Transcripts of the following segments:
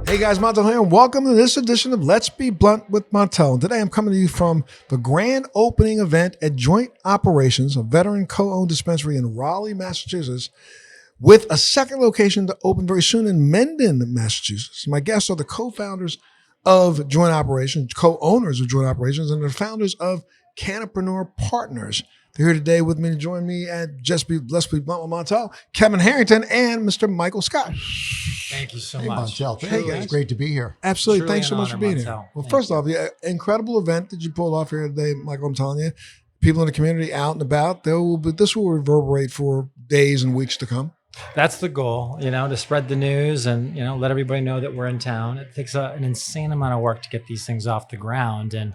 Hey guys, Montel here, and welcome to this edition of Let's Be Blunt with Montel. Today I'm coming to you from the grand opening event at Joint Operations, a veteran co-owned dispensary in Rowley, Massachusetts, with a second location to open very soon in Mendon, Massachusetts. My guests are the co-founders of Joint Operations, co-owners of Joint Operations, and the founders of Cannapreneur Partners. They're here today with me to join me at Let's Be Blunt with Montel, KevinHarrington, and Mr. Michael Scott. Thank you so Hey, much. Montel. Hey, guys. It's great to be here. Absolutely. Truly Thanks so an much for honor, being here. Montel. Well, Thank first you. off, yeah, incredible event that you pulled off here today, Michael. I'm telling you, people in the community out and about, this will reverberate for days and weeks to come. That's the goal, to spread the news and, let everybody know that we're in town. It takes an insane amount of work to get these things off the ground. And,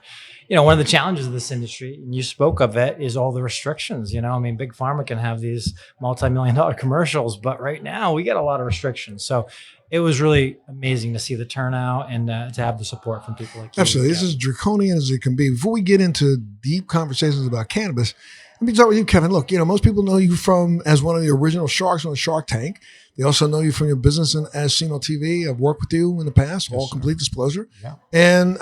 one of the challenges of this industry, and you spoke of it, is all the restrictions. Big Pharma can have these multi-million-dollar commercials, but right now we get a lot of restrictions. So it was really amazing to see the turnout and to have the support from people like you. Absolutely. This is draconian as it can be. Before we get into deep conversations about cannabis, let me start with you, Kevin. Look, most people know you as one of the original sharks on Shark Tank. They also know you from your business as seen on TV. I've worked with you in the past, all complete disclosure. Yeah. And,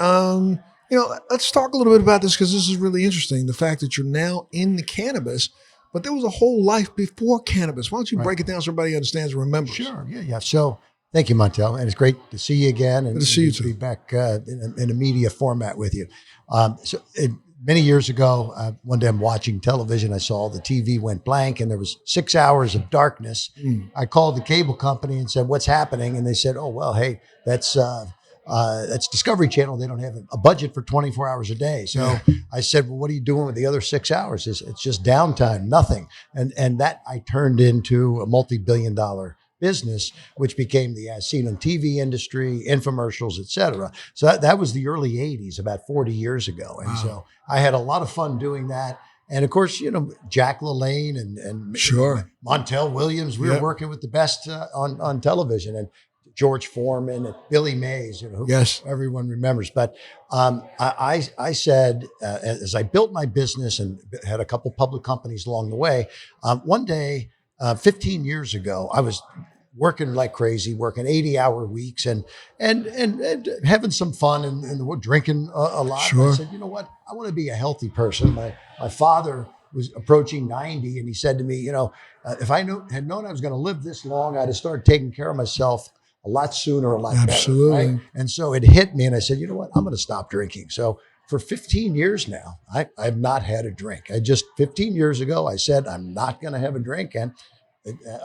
let's talk a little bit about this because this is really interesting. The fact that you're now in the cannabis, but there was a whole life before cannabis. Why don't you break it down so everybody understands and remembers? Sure. Yeah. So thank you, Montel. And it's great to see you again. And good to see you too. Be back in a media format with you. Many years ago, one day I'm watching television. I saw the TV went blank and there was 6 hours of darkness. I called the cable company and said, "What's happening?" And they said, "Oh, well, hey, that's Discovery Channel. They don't have a budget for 24 hours a day." So I said, "Well, what are you doing with the other 6 hours?" It's just downtime, nothing. And that I turned into a multi-billion-dollar business, which became the as seen on TV industry, infomercials, et cetera. So that was the early 80s, about 40 years ago. And so I had a lot of fun doing that. And of course, Jack LaLanne and Sure. Montel Williams, we were working with the best on television, and George Foreman and Billy Mays, who everyone remembers. But I said, as I built my business and had a couple public companies along the way, one day, 15 years ago, I was working like crazy, working 80-hour weeks and having some fun and drinking a lot. Sure. I said, you know what? I want to be a healthy person. My father was approaching 90, and he said to me, if I had known I was going to live this long, I'd have started taking care of myself a lot sooner, a lot better. Right? And so it hit me, and I said, you know what? I'm going to stop drinking. So for 15 years now, I've not had a drink. 15 years ago, I said, I'm not going to have a drink. And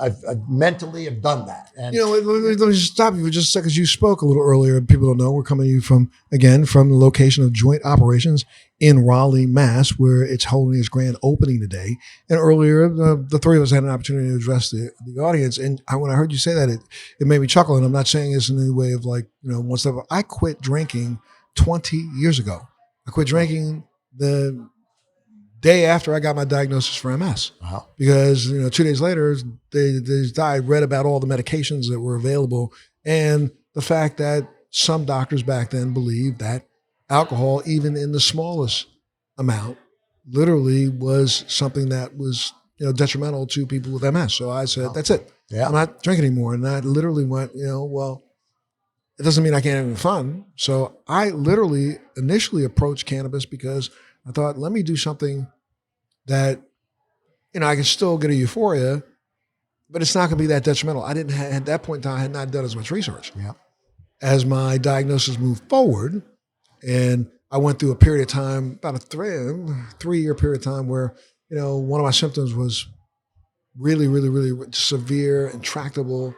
I've mentally have done that. And let me just stop you for just a second. You spoke a little earlier. People don't know we're coming to you from the location of Joint Operations in Rowley, Mass, where it's holding its grand opening today. And earlier, the three of us had an opportunity to address the audience. And when I heard you say that, it made me chuckle. And I'm not saying this in any way of one step. I quit drinking 20 years ago. I quit drinking the day after I got my diagnosis for MS. Wow. Because 2 days later, I read about all the medications that were available and the fact that some doctors back then believed that alcohol, even in the smallest amount, literally was something that was detrimental to people with MS. So I said, that's it. Yeah. I'm not drinking anymore. And I literally went, well, it doesn't mean I can't have any fun. So I literally initially approached cannabis because I thought, let me do something that, I can still get a euphoria, but it's not going to be that detrimental. I didn't at that point in time, I had not done as much research. Yeah. As my diagnosis moved forward, and I went through a period of time, about a 3-year period of time where, one of my symptoms was really, really, really severe, intractable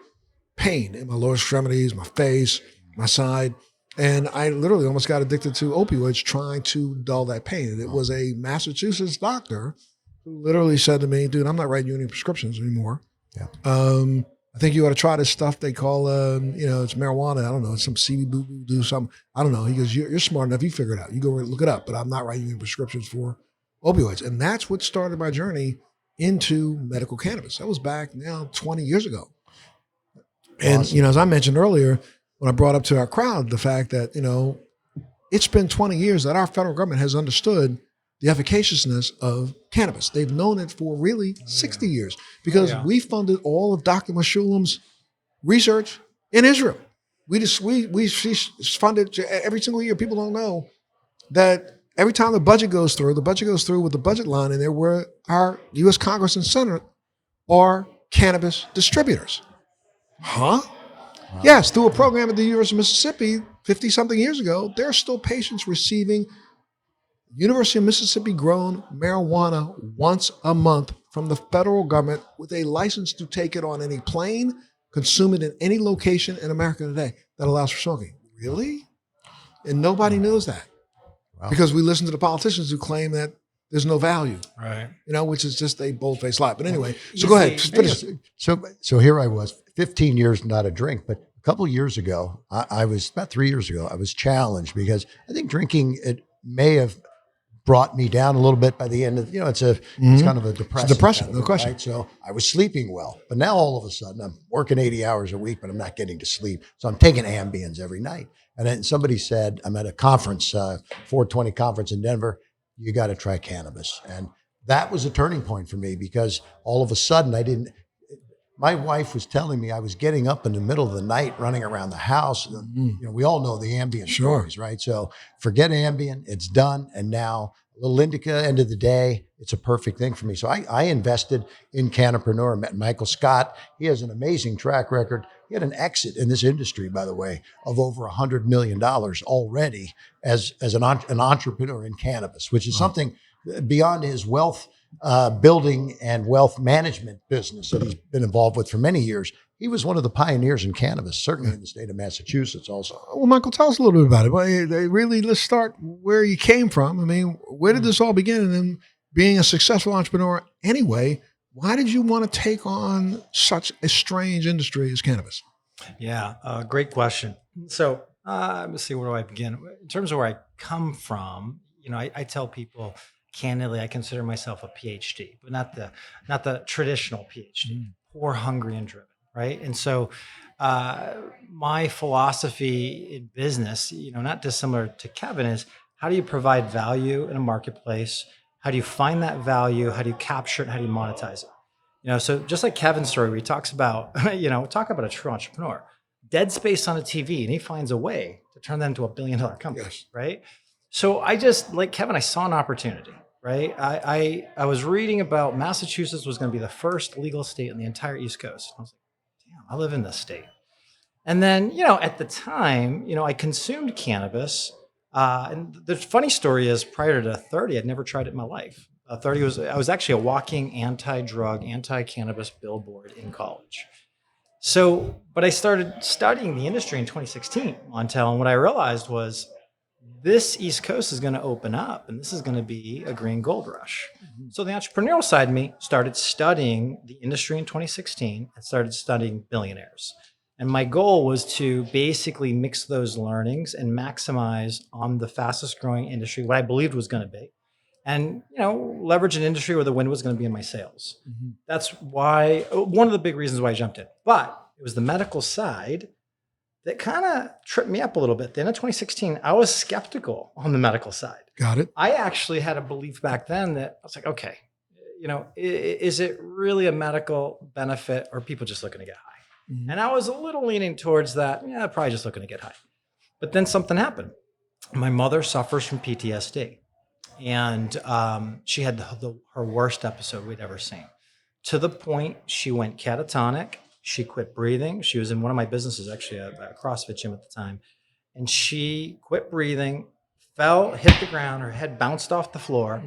pain in my lower extremities, my face, my side. And I literally almost got addicted to opioids trying to dull that pain. And it was a Massachusetts doctor who literally said to me, dude, I'm not writing you any prescriptions anymore. Yeah. I think you ought to try this stuff they call, it's marijuana. I don't know, it's some CBD, do something. I don't know. He goes, you're smart enough. You figure it out. You go look it up, but I'm not writing you any prescriptions for opioids. And that's what started my journey into medical cannabis. That was back now 20 years ago. And, Awesome. As I mentioned earlier, when I brought up to our crowd the fact that, it's been 20 years that our federal government has understood the efficaciousness of cannabis. They've known it for really 60 years because we funded all of Dr. Mashulam's research in Israel. We funded every single year. People don't know that every time the budget goes through with the budget line in there where our U.S. Congress and Senate are cannabis distributors. Huh? Wow. Yes, through a program at the University of Mississippi 50-something years ago, there are still patients receiving University of Mississippi grown marijuana once a month from the federal government with a license to take it on any plane, consume it in any location in America today that allows for smoking. Really? And nobody knows that. Wow. Because we listen to the politicians who claim that there's no value. Right. Which is just a bold-faced lie. But anyway, so go ahead. Finish. So here I was, 15 years not a drink, but a couple of years ago, I was about 3 years ago, I was challenged because I think drinking, it may have brought me down a little bit by the end of, it's kind of a depressant. It's depression, no question. Right? So I was sleeping well, but now all of a sudden I'm working 80 hours a week, but I'm not getting to sleep. So I'm taking Ambiens every night. And then somebody said, I'm at a conference, 420 conference in Denver, you got to try cannabis. And that was a turning point for me because all of a sudden my wife was telling me I was getting up in the middle of the night running around the house. We all know the Ambien stories, right? So forget Ambien, it's done. And now a little indica, end of the day, it's a perfect thing for me. So I invested in Cannapreneur, met Michael Scott. He has an amazing track record. He had an exit in this industry, by the way, of over $100 million already as an entrepreneur in cannabis, which is something beyond his wealth building and wealth management business that he's been involved with for many years. He was one of the pioneers in cannabis, certainly in the state of Massachusetts also. Well, Michael, tell us a little bit about it. Well, really, let's start where you came from. I mean, where did this all begin? And then being a successful entrepreneur anyway, why did you want to take on such a strange industry as cannabis? Yeah, great question. So let's see, where do I begin? In terms of where I come from, I tell people, candidly, I consider myself a PhD, but not the traditional PhD, poor, hungry, and driven, right? And so my philosophy in business, not dissimilar to Kevin, is how do you provide value in a marketplace? How do you find that value? How do you capture it? How do you monetize it? So just like Kevin's story, where he talks about, talk about a true entrepreneur, dead space on a TV, and he finds a way to turn that into $1 billion company, right? So I just, like Kevin, I saw an opportunity. Right. I was reading about Massachusetts was going to be the first legal state in the entire East Coast. I was like, damn, I live in this state. And then, at the time, I consumed cannabis. And the funny story is prior to 30, I'd never tried it in my life. I was actually a walking anti-drug, anti-cannabis billboard in college. So, but I started studying the industry in 2016, Montel. And what I realized was, this East Coast is going to open up and this is going to be a green gold rush. So the entrepreneurial side of me started studying the industry in 2016 and started studying billionaires. And my goal was to basically mix those learnings and maximize on the fastest growing industry, what I believed was going to be, and, leverage an industry where the wind was going to be in my sails. That's why, one of the big reasons why I jumped in, but it was the medical side that kind of tripped me up a little bit. At the end of 2016, I was skeptical on the medical side. Got it. I actually had a belief back then that I was like, okay, is it really a medical benefit or are people just looking to get high? And I was a little leaning towards that. Yeah, probably just looking to get high. But then something happened. My mother suffers from PTSD. And she had her worst episode we'd ever seen. To the point she went catatonic. She quit breathing. She was in one of my businesses, actually a CrossFit gym at the time. And she quit breathing, fell, hit the ground, her head bounced off the floor.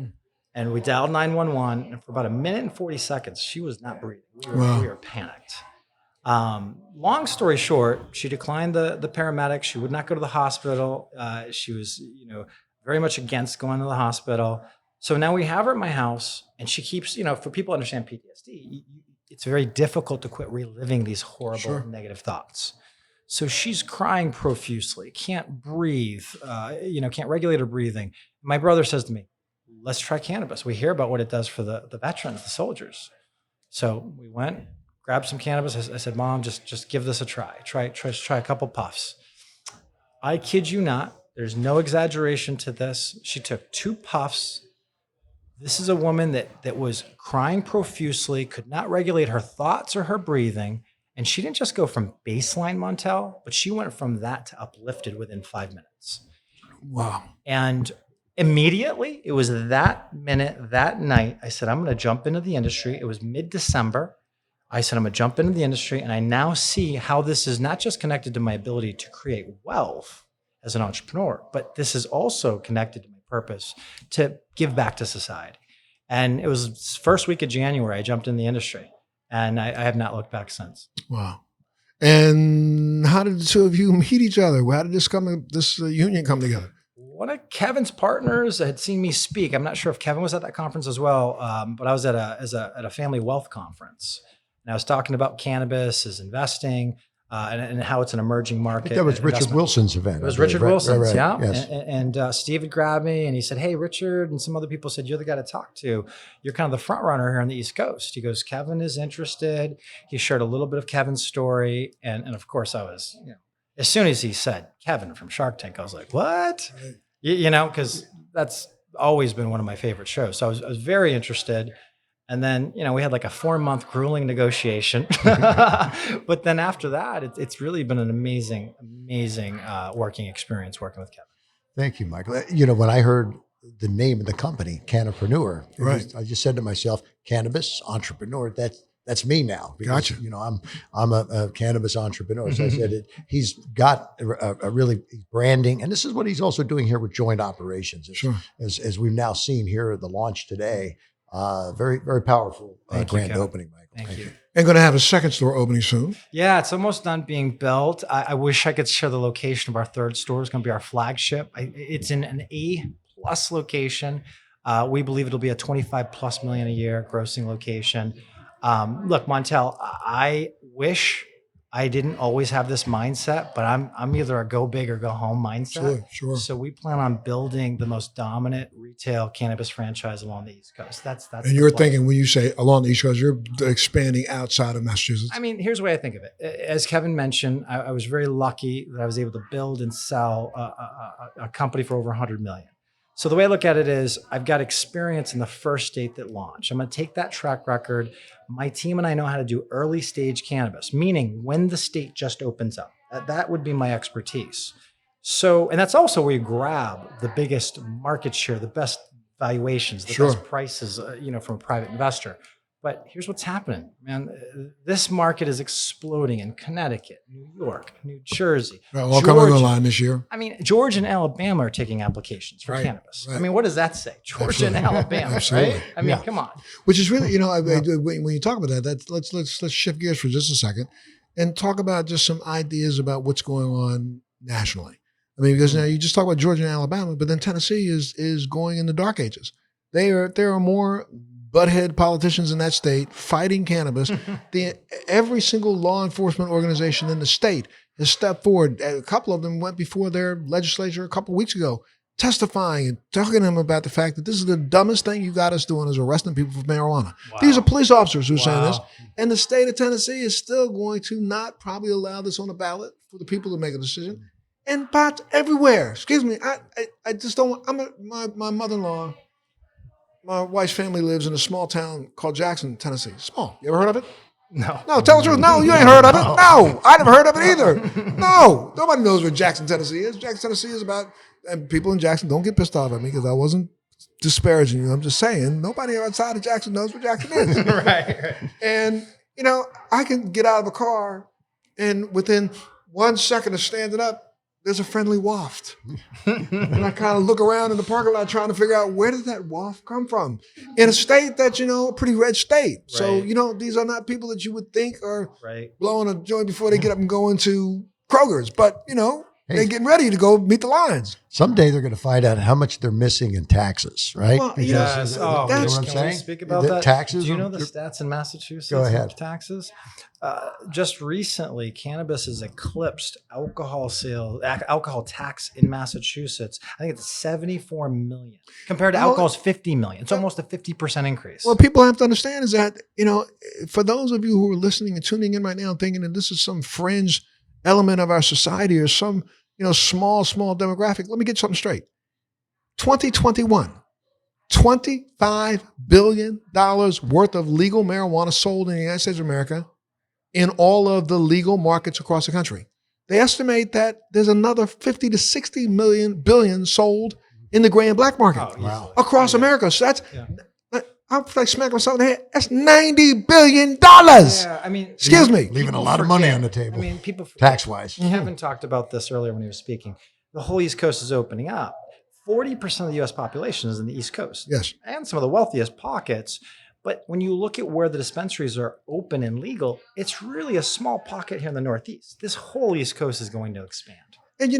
And we dialed 911. And for about 1 minute and 40 seconds, she was not breathing. We were panicked. Long story short, she declined the paramedics. She would not go to the hospital. She was, very much against going to the hospital. So now we have her at my house and she keeps, for people to understand PTSD, it's very difficult to quit reliving these horrible negative thoughts. So she's crying profusely, can't breathe, can't regulate her breathing. My brother says to me, let's try cannabis. We hear about what it does for the veterans, the soldiers. So we went, grabbed some cannabis. I said, Mom, just give this a try. Try a couple puffs. I kid you not. There's no exaggeration to this. She took 2 puffs This is a woman that was crying profusely, could not regulate her thoughts or her breathing. And she didn't just go from baseline Montel, but she went from that to uplifted within 5 minutes. Wow. And immediately, it was that minute, that night, I said, I'm going to jump into the industry. It was mid-December. I said, I'm going to jump into the industry. And I now see how this is not just connected to my ability to create wealth as an entrepreneur, but this is also connected to my purpose to give back to society. And it was first week of January, I jumped in the industry, and I have not looked back since. Wow. And how did the two of you meet each other? How did this union come together? One of Kevin's partners had seen me speak. I'm not sure if Kevin was at that conference as well, but I was at a family wealth conference, and I was talking about cannabis as investing and how it's an emerging market. That was Richard Wilson's event. It was Richard Wilson's, yeah. Yes. And Steve had grabbed me and he said, "Hey, Richard," and some other people said, "You're the guy to talk to. You're kind of the front runner here on the East Coast." He goes, "Kevin is interested." He shared a little bit of Kevin's story, and of course, I was, as soon as he said Kevin from Shark Tank, I was like, "What?" Because that's always been one of my favorite shows. So I was very interested. And then, we had like a 4-month grueling negotiation. But then after that, it's really been an amazing working experience working with Kevin. Thank you, Michael. When I heard the name of the company, Cannapreneur, right, I just said to myself, cannabis entrepreneur, that's me now. Because, gotcha. I'm a cannabis entrepreneur. So I said he's got a really branding, and this is what he's also doing here with joint operations. Sure. As we've now seen here at the launch today. Very, very powerful grand opening, Michael. Thank you. And going to have a second store opening soon. Yeah, it's almost done being built. I wish I could share the location of our third store. It's going to be our flagship. It's in an A+ location. We believe it'll be a 25+ million a year grossing location. Look, Montel, I wish I didn't always have this mindset, but I'm either a go big or go home mindset. Sure. So we plan on building the most dominant retail cannabis franchise along the East Coast. That's. And you're thinking when you say along the East Coast, you're expanding outside of Massachusetts. I mean, here's the way I think of it. As Kevin mentioned, I was very lucky that I was able to build and sell a company for over 100 million. So the way I look at it is I've got experience in the first state that launched. I'm going to take that track record. My team and I know how to do early stage cannabis, meaning when the state just opens up. That would be my expertise. So, and that's also where you grab the biggest market share, the best valuations, the best prices, from a private investor. But here's what's happening, man. This market is exploding in Connecticut, New York, New Jersey. All coming online this year. I mean, Georgia and Alabama are taking applications for cannabis. Right. I mean, what does that say? Georgia and Alabama, right? I mean, come on. Which is really, when you talk about that, let's shift gears for just a second and talk about just some ideas about what's going on nationally. I mean, because now you just talk about Georgia and Alabama, but then Tennessee is going in the dark ages. There are more butthead politicians in that state fighting cannabis. Every single law enforcement organization in the state has stepped forward. A couple of them went before their legislature a couple of weeks ago, testifying and talking to them about the fact that this is the dumbest thing you got us doing is arresting people for marijuana. Wow. These are police officers who are saying this. And the state of Tennessee is still going to not probably allow this on the ballot for the people to make a decision. And pots everywhere. Excuse me. I just don't want, my mother-in-law, my wife's family lives in a small town called Jackson, Tennessee. Small. You ever heard of it? No. No, tell the truth. No, you ain't heard of it. No, I never heard of it either. No, nobody knows where Jackson, Tennessee is. Jackson, Tennessee is about, and people in Jackson, don't get pissed off at me because I wasn't disparaging you. I'm just saying, nobody outside of Jackson knows where Jackson is. Right. And, I can get out of a car and within 1 second of standing up, there's a friendly waft. And I kind of look around in the parking lot trying to figure out where did that waft come from? In a state that's, a pretty red state. Right. So, these are not people that you would think are blowing a joint before they get up and go into Kroger's. But, they're getting ready to go meet the lions. Someday they're going to find out how much they're missing in taxes, right? Well, yes. You know what I'm saying? Can we speak about that? Taxes. Do you know the stats in Massachusetts? Go ahead. Taxes. Just recently, cannabis has eclipsed alcohol tax in Massachusetts. I think it's 74 million compared to alcohol's 50 million. It's almost a 50% increase. What people have to understand is that, for those of you who are listening and tuning in right now thinking that this is some fringe element of our society or some, small demographic, let me get something straight. 2021, $25 billion worth of legal marijuana sold in the United States of America in all of the legal markets across the country. They estimate that there's another 50 to 60 billion sold in the gray and black market across America. So that's, I'm like smacking myself in the head. That's $90 billion. Yeah, I mean, excuse me. Leaving a lot of money on the table. I mean, people tax-wise. Kevin talked about this earlier when he was speaking. The whole East Coast is opening up. 40% of the U.S. population is in the East Coast. Yes. And some of the wealthiest pockets. But when you look at where the dispensaries are open and legal, it's really a small pocket here in the Northeast. This whole East Coast is going to expand. And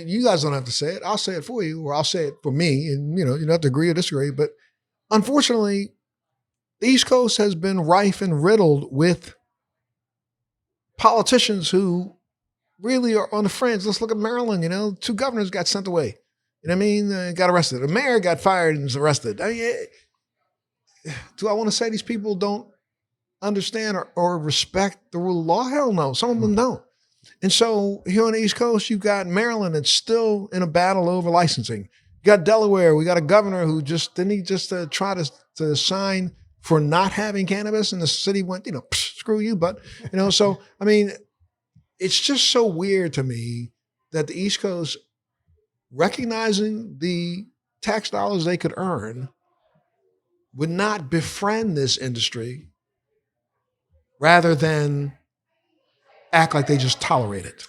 you guys don't have to say it. I'll say it for you, or I'll say it for me. And you don't have to agree or disagree. But unfortunately, the East Coast has been rife and riddled with politicians who really are on the fringe. Let's look at Maryland. 2 governors got sent away. You know what I mean? Got arrested. A mayor got fired and was arrested. Do I want to say these people don't understand or respect the rule of law? Hell no. Some of them don't. And so here on the East Coast, you've got Maryland that's still in a battle over licensing. You got Delaware. We got a governor who didn't try to sign for not having cannabis, and the city went, screw you, but so I mean, it's just so weird to me that the East Coast, recognizing the tax dollars they could earn, would not befriend this industry rather than act like they just tolerate it.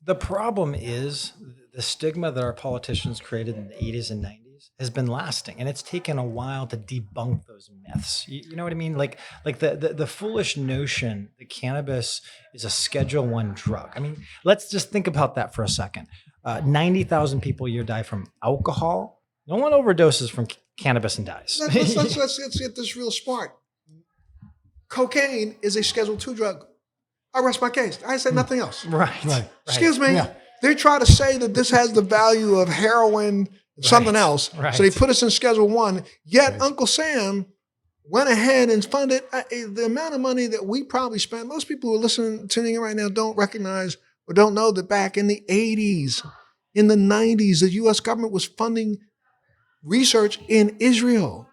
The problem is the stigma that our politicians created in the 80s and 90s has been lasting, and it's taken a while to debunk those myths. You know what I mean? Like the foolish notion that cannabis is a Schedule I drug. I mean, let's just think about that for a second. 90,000 people a year die from alcohol. No one overdoses from cannabis and dies. Let's get this real smart. Cocaine is a Schedule II drug. I rest my case. I say nothing else. Right. Excuse me. Yeah. They try to say that this has the value of heroin, something else. Right. So they put us in Schedule I. Yet Uncle Sam went ahead and funded the amount of money that we probably spent. Most people who are tuning in right now don't recognize or don't know that back in the 80s, in the 90s, the U.S. government was funding research in Israel.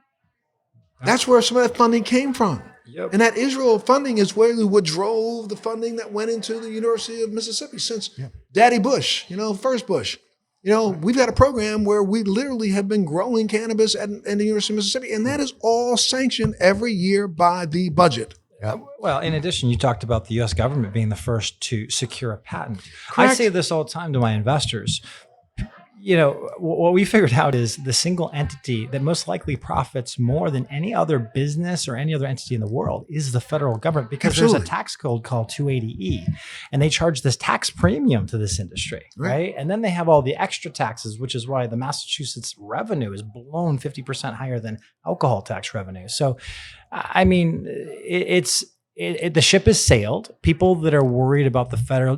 That's where some of that funding came from. Yep. And that Israel funding is where what drove the funding that went into the University of Mississippi since Daddy Bush, first Bush. We've had a program where we literally have been growing cannabis at the University of Mississippi, and that is all sanctioned every year by the budget. Yep. Well, in addition, you talked about the U.S. government being the first to secure a patent. Correct. I say this all the time to my investors. What we figured out is the single entity that most likely profits more than any other business or any other entity in the world is the federal government, because there's a tax code called 280E, and they charge this tax premium to this industry, right? And then they have all the extra taxes, which is why the Massachusetts revenue is blown 50% higher than alcohol tax revenue. So, I mean, the ship has sailed. People that are worried about the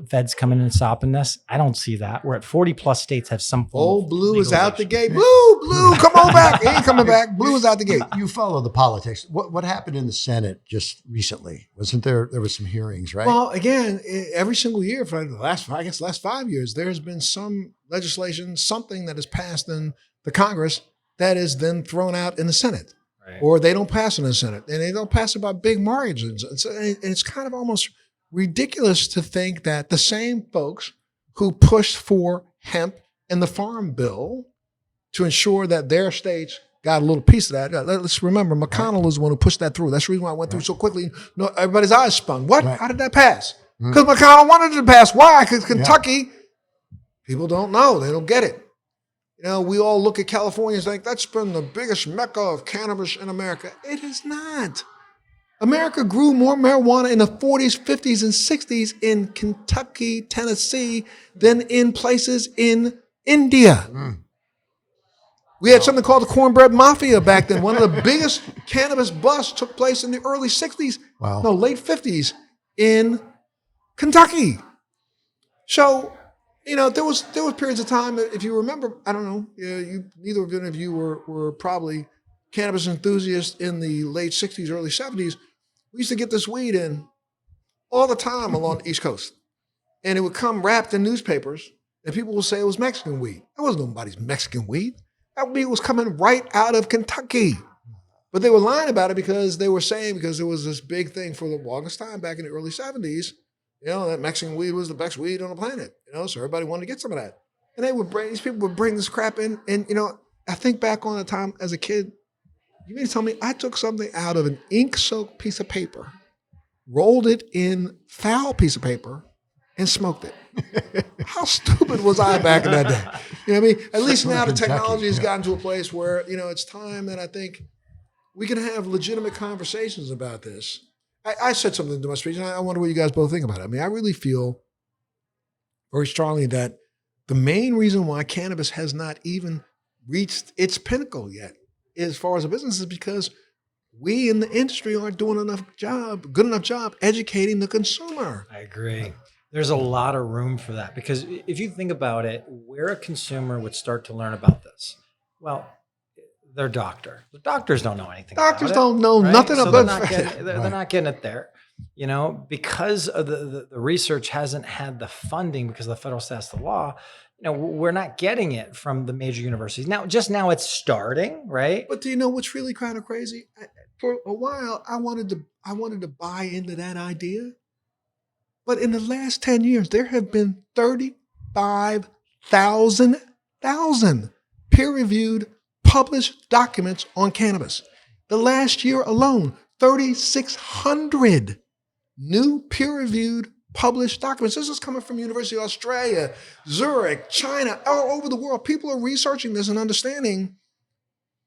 feds coming and stopping this, I don't see that. We're at 40 plus states have some form Old of Blue is out the legalization. gate. Blue, come on back. He ain't coming back. Blue is out the gate. You follow the politics. What happened in the Senate just recently? Wasn't there was some hearings, right? Well, again, every single year for the last 5 years, there's been some legislation, something that is passed in the Congress that is then thrown out in the Senate. Right. Or they don't pass it in the Senate, and they don't pass it by big margins. And it's kind of almost ridiculous to think that the same folks who pushed for hemp and the Farm Bill to ensure that their states got a little piece of that. Let's remember, McConnell is the one who pushed that through. That's the reason why it went through so quickly. No, everybody's eyes spun. What? Right. How did that pass? Because McConnell wanted it to pass. Why? Because Kentucky, people don't know. They don't get it. We all look at California and think that's been the biggest mecca of cannabis in America. It is not. America grew more marijuana in the 40s, 50s, and 60s in Kentucky, Tennessee, than in places in India. We had something called the Cornbread Mafia back then. One of the biggest cannabis busts took place in the early 60s, late 50s in Kentucky. So, there was periods of time, if you remember, I don't know, neither of you were probably cannabis enthusiasts in the late 60s, early 70s. We used to get this weed in all the time along the East Coast. And it would come wrapped in newspapers, and people would say it was Mexican weed. That wasn't nobody's Mexican weed. That meat was coming right out of Kentucky. But they were lying about it because they were saying, because there was this big thing for the longest time back in the early 70s, that Mexican weed was the best weed on the planet, so everybody wanted to get some of that. And these people would bring this crap in. And, I think back on a time as a kid, you mean to tell me I took something out of an ink-soaked piece of paper, rolled it in foul piece of paper, and smoked it. How stupid was I back in that day? You know what I mean? At least now the technology has gotten to a place where, it's time that I think we can have legitimate conversations about this. I said something to my speech, and I wonder what you guys both think about it. I mean, I really feel very strongly that the main reason why cannabis has not even reached its pinnacle yet, as far as a business, is because we in the industry aren't doing good enough job educating the consumer. I agree. There's a lot of room for that, because if you think about it, where a consumer would start to learn about this, well, their doctor. The doctors don't know anything. Doctors about don't know right? nothing so about it. They're not getting it there, because of the research hasn't had the funding because of the federal status of the law. We're not getting it from the major universities. Now it's starting, right? But do you know what's really kind of crazy? For a while, I wanted to buy into that idea. But in the last 10 years, there have been 35,000 peer-reviewed published documents on cannabis. The last year alone, 3,600 new peer-reviewed published documents. This is coming from University of Australia, Zurich, China, all over the world. People are researching this and understanding.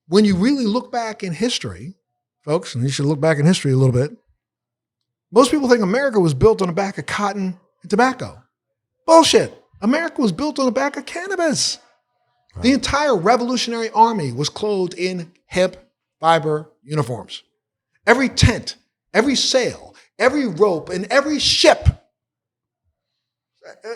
When you really look back in history, folks, and you should look back in history a little bit, most people think America was built on the back of cotton and tobacco. Bullshit. America was built on the back of cannabis. Right. The entire Revolutionary Army was clothed in hemp fiber uniforms. Every tent, every sail, every rope, and every ship.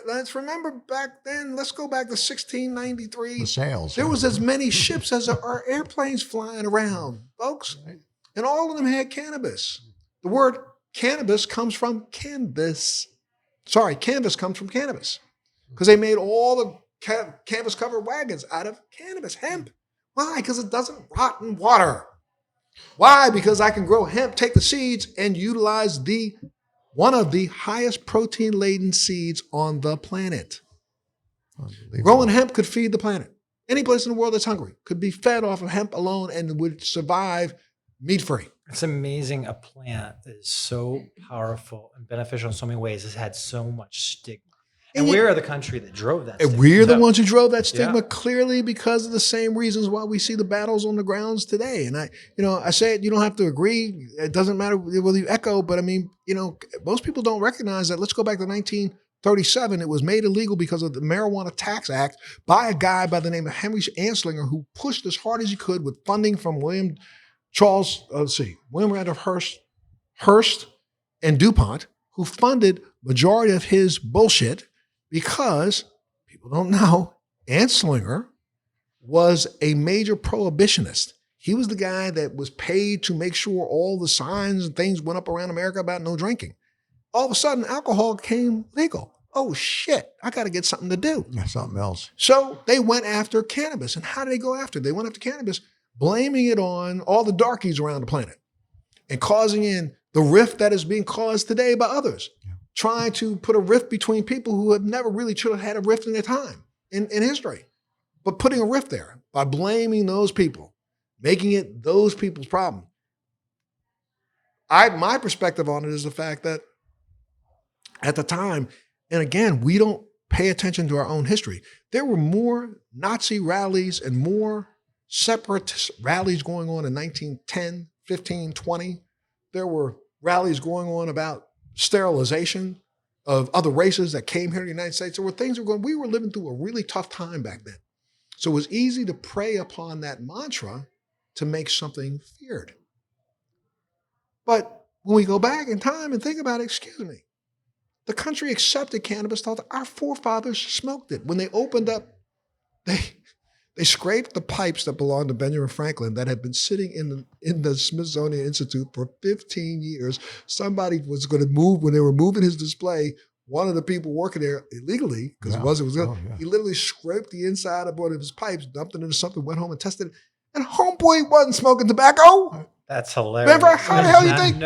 Let's remember back then, let's go back to 1693. The sails. There was as many ships as there are airplanes flying around, folks. Right. And all of them had cannabis. The word cannabis comes from canvas. Canvas comes from cannabis. Because they made all the canvas-covered wagons out of cannabis, hemp. Why? Because it doesn't rot in water. Why? Because I can grow hemp, take the seeds, and utilize one of the highest protein-laden seeds on the planet. Growing hemp could feed the planet. Any place in the world that's hungry could be fed off of hemp alone and would survive meat-free. It's amazing. A plant is so powerful and beneficial in so many ways. It's had so much stigma. And we're the country that drove that stigma. We're the ones who drove that stigma, clearly because of the same reasons why we see the battles on the grounds today. And I say it, you don't have to agree. It doesn't matter whether you echo, but I mean, most people don't recognize that. Let's go back to 1937. It was made illegal because of the Marijuana Tax Act by a guy by the name of Henry Anslinger, who pushed as hard as he could with funding from William Randolph Hearst and DuPont, who funded majority of his bullshit. Because people don't know, Anslinger was a major prohibitionist. He was the guy that was paid to make sure all the signs and things went up around America about no drinking. All of a sudden, alcohol came legal. Oh, shit, I got to get something to do. Something else. So they went after cannabis. And how did they go after it? They went after cannabis, blaming it on all the darkies around the planet and causing in the rift that is being caused today by others. Trying to put a rift between people who have never really truly had a rift in their time in history, but putting a rift there by blaming those people, making it those people's problem. My perspective on it is the fact that at the time, and again, we don't pay attention to our own history. There were more Nazi rallies and more separatist rallies going on in 1910, 15, 20. There were rallies going on about sterilization of other races that came here to the United States. There were things we were living through a really tough time back then. So it was easy to prey upon that mantra to make something feared. But when we go back in time and think about it, the country accepted cannabis, thought that our forefathers smoked it. When they opened up, they scraped the pipes that belonged to Benjamin Franklin that had been sitting in the Smithsonian Institute for 15 years. Somebody was going to move, when they were moving his display, one of the people working there illegally, because it was good, he literally scraped the inside of one of his pipes, dumped it into something, went home and tested it, and homeboy wasn't smoking tobacco. That's hilarious. Remember, how the hell you think?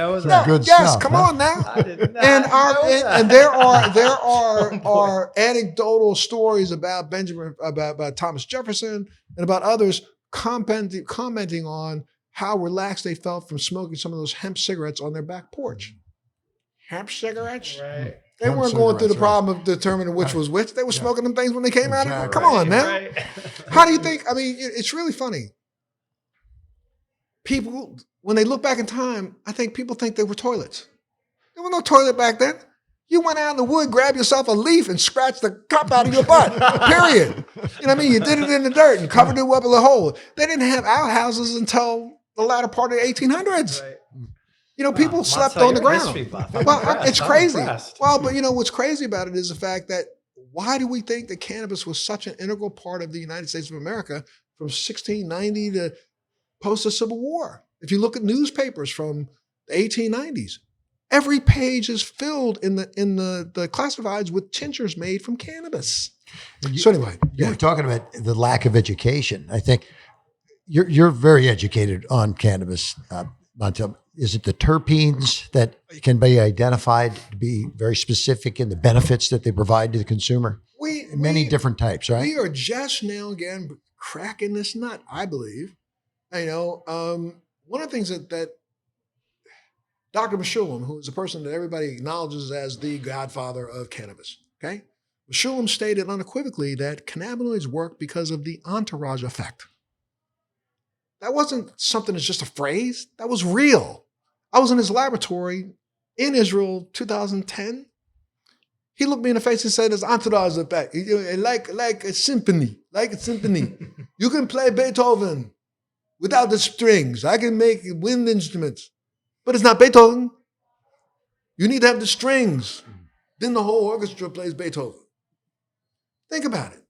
Good Yes, stuff, come huh? on now. I did not And know that. and there are anecdotal stories about about Thomas Jefferson and about others commenting on how relaxed they felt from smoking some of those hemp cigarettes on their back porch. Hemp cigarettes? Right. They Hemp weren't going through the cigarettes, problem of determining which was which. They were smoking them things when they came out of it. Come Right, on, man. right. How do you think? I mean, it's really funny. People, when they look back in time, I think people think they were toilets. There was no toilet back then. You went out in the wood, grabbed yourself a leaf, and scratched the cup out of your butt. Period. You know what I mean? You did it in the dirt and covered it up with a hole. They didn't have outhouses until the latter part of the 1800s. Right. You know, people slept Montel, on the you're a ground. history buff. Well, it's I'm crazy. impressed. Well, but you know what's crazy about it is the fact that why do we think that cannabis was such an integral part of the United States of America from 1690 to post the Civil War? If you look at newspapers from the 1890s, every page is filled in the classifieds with tinctures made from cannabis. So anyway, You were talking about the lack of education. I think you're very educated on cannabis, Montel. Is it the terpenes that can be identified to be very specific in the benefits that they provide to the consumer? Many different types, right? We are just now again cracking this nut, I believe. You know, one of the things that Dr. Meshulam, who is a person that everybody acknowledges as the godfather of cannabis, okay? Meshulam stated unequivocally that cannabinoids work because of the entourage effect. That wasn't something that's just a phrase. That was real. I was in his laboratory in Israel, 2010. He looked me in the face and said, "There's entourage effect. Like a symphony, You can play Beethoven without the strings. I can make wind instruments, but it's not Beethoven. You need to have the strings. Then the whole orchestra plays Beethoven." Think about it.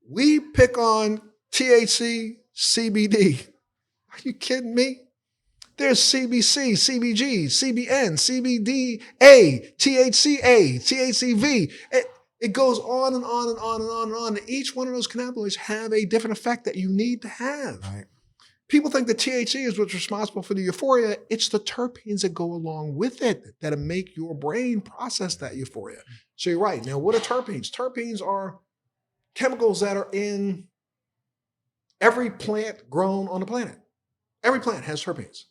We pick on THC, CBD. Are you kidding me? There's CBC, CBG, CBN, CBDA, THCA, THCV. It goes on and on and on and on and on. And each one of those cannabinoids have a different effect that you need to have. Right. People think that THC is what's responsible for the euphoria. It's the terpenes that go along with it that make your brain process that euphoria. So you're right. Now, what are terpenes? Terpenes are chemicals that are in every plant grown on the planet. Every plant has terpenes.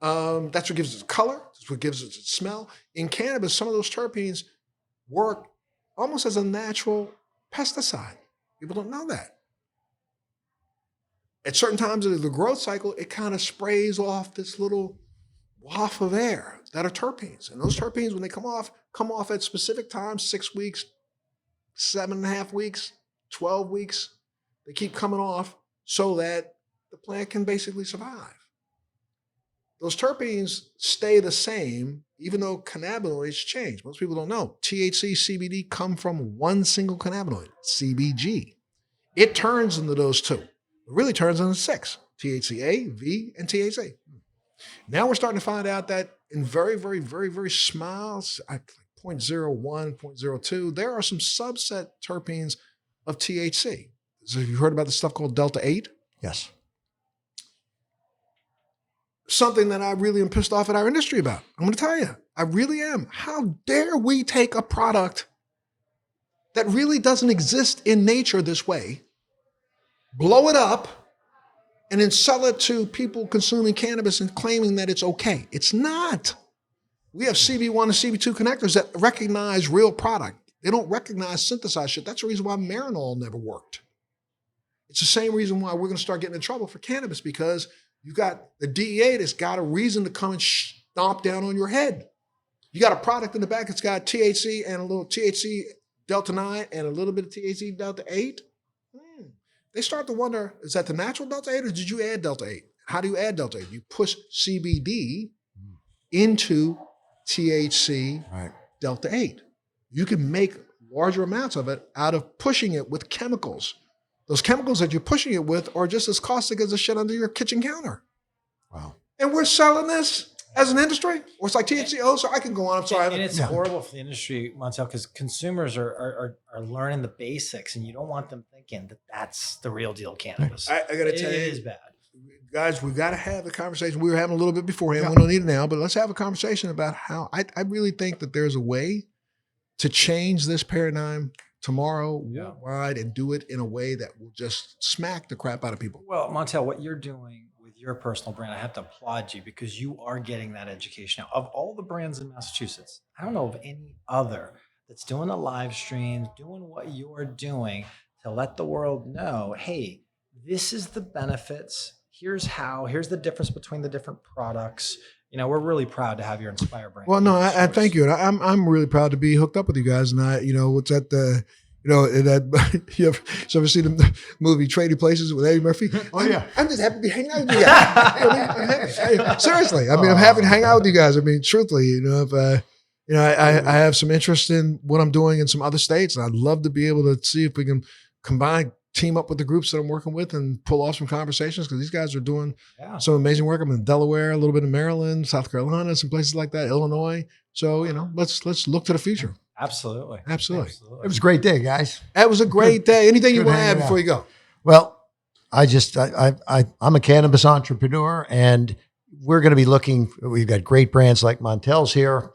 That's what gives it color. That's what gives it its smell. In cannabis, some of those terpenes work almost as a natural pesticide. People don't know that. At certain times of the growth cycle, it kind of sprays off this little waft of air that are terpenes. And those terpenes, when they come off at specific times, 6 weeks, 7.5 weeks, 12 weeks. They keep coming off so that the plant can basically survive. Those terpenes stay the same, even though cannabinoids change. Most people don't know. THC, CBD come from one single cannabinoid, CBG. It turns into those two. It really turns into 6, THCA, V, and THC. Now we're starting to find out that in very, very, very, very small, 0.01, 0.02, there are some subset terpenes of THC. So have you heard about the stuff called Delta 8? Yes. Something that I really am pissed off at our industry about. I'm going to tell you, I really am. How dare we take a product that really doesn't exist in nature this way, blow it up, and then sell it to people consuming cannabis and claiming that it's okay. It's not. We have CB1 and CB2 connectors that recognize real product. They don't recognize synthesized shit. That's the reason why Marinol never worked. It's the same reason why we're going to start getting in trouble for cannabis, because you got the DEA that's got a reason to come and stomp down on your head. You got a product in the back that's got THC and a little THC Delta 9 and a little bit of THC Delta 8. They start to wonder, is that the natural Delta 8 or did you add Delta 8? How do you add Delta 8? You push CBD into THC Delta 8. You can make larger amounts of it out of pushing it with chemicals. Those chemicals that you're pushing it with are just as caustic as the shit under your kitchen counter. Wow. And we're selling this. as an industry, or it's like THC. Oh, so I can go on. I'm sorry. And it's horrible for the industry, Montel, because consumers are learning the basics, and you don't want them thinking that that's the real deal cannabis. I got to tell you, it is bad. Guys, we got to have the conversation. We were having a little bit beforehand. We don't need it now, but let's have a conversation about how I really think that there's a way to change this paradigm tomorrow worldwide and do it in a way that will just smack the crap out of people. Well, Montel, what you're doing with your personal brand, I have to applaud you because you are getting that education. Now, of all the brands in Massachusetts, I don't know of any other that's doing the live streams, doing what you're doing to let the world know, hey, this is the benefits. Here's the difference between the different products. We're really proud to have your Inspire brand. Well, no, I thank you. And I'm really proud to be hooked up with you guys. And what's at the, you ever see the movie Trading Places with Eddie Murphy? Oh, yeah. I'm just happy to be hanging out with you guys. Seriously. I mean, I'm happy to hang out with you guys. I mean, truthfully, I have some interest in what I'm doing in some other states. And I'd love to be able to see if we can team up with the groups that I'm working with and pull off some conversations because these guys are doing some amazing work. I'm in Delaware, a little bit in Maryland, South Carolina, some places like that, Illinois. So, let's look to the future. Absolutely. It was a great day, guys. That was a great day. Anything you want to add before you go? Well, I'm a cannabis entrepreneur, and we're going to be we've got great brands like Montel's here,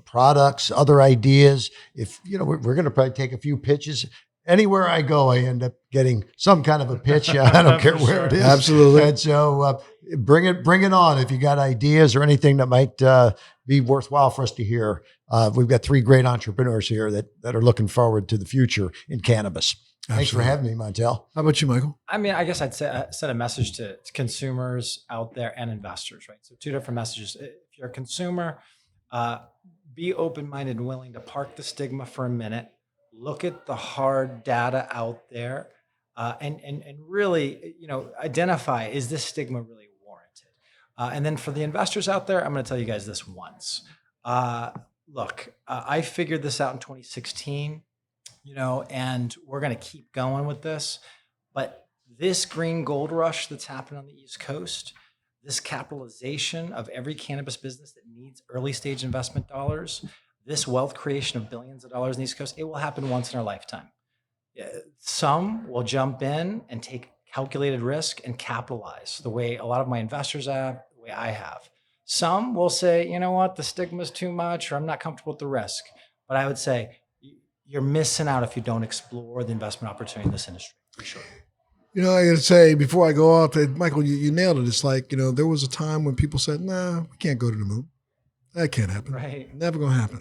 products, other ideas. If, we're going to probably take a few pitches. Anywhere I go, I end up getting some kind of a pitch. I don't care where it is. Absolutely. And so bring it on. If you got ideas or anything that might be worthwhile for us to hear. We've got 3 great entrepreneurs here that are looking forward to the future in cannabis. Absolutely. Thanks for having me, Montel. How about you, Michael? I mean, I guess I'd send a message to consumers out there and investors, right? So 2 different messages. If you're a consumer, be open-minded and willing to park the stigma for a minute. Look at the hard data out there and really, identify, is this stigma really warranted? And then for the investors out there, I'm going to tell you guys this once. Look, I figured this out in 2016, and we're going to keep going with this. But this green gold rush that's happened on the East Coast, this capitalization of every cannabis business that needs early stage investment dollars, this wealth creation of billions of dollars in the East Coast, it will happen once in our lifetime. Some will jump in and take calculated risk and capitalize the way a lot of my investors have, the way I have. Some will say, you know what, the stigma is too much, or I'm not comfortable with the risk. But I would say you're missing out if you don't explore the investment opportunity in this industry, for sure. I got to say, before I go off, Michael, you nailed it. It's like, there was a time when people said, nah, we can't go to the moon. That can't happen. Right. Never going to happen.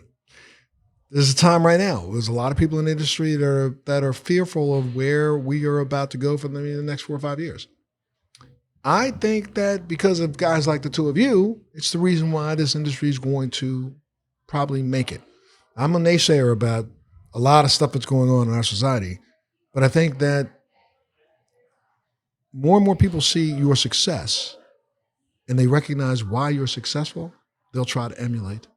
There's a time right now. There's a lot of people in the industry that are fearful of where we are about to go for the next 4 or 5 years. I think that because of guys like the 2 of you, it's the reason why this industry is going to probably make it. I'm a naysayer about a lot of stuff that's going on in our society, but I think that more and more people see your success and they recognize why you're successful, they'll try to emulate.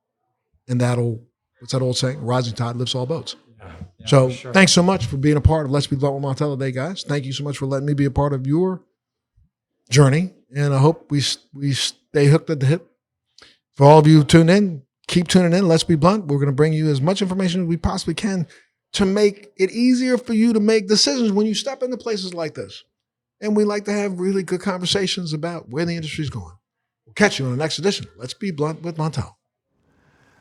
And what's that old saying? Rising tide lifts all boats. Yeah, so sure. Thanks so much for being a part of Let's Be Blunt with Montel today, guys. Thank you so much for letting me be a part of your journey. And I hope we stay hooked at the hip. For all of you who tune in, keep tuning in. Let's Be Blunt. We're going to bring you as much information as we possibly can to make it easier for you to make decisions when you step into places like this. And we like to have really good conversations about where the industry is going. We'll catch you on the next edition. Let's Be Blunt with Montel.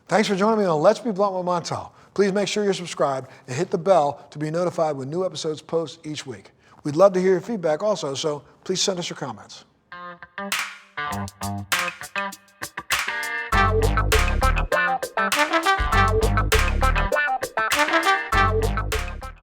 Thanks for joining me on Let's Be Blunt with Montel. Please make sure you're subscribed and hit the bell to be notified when new episodes post each week. We'd love to hear your feedback also, so please send us your comments.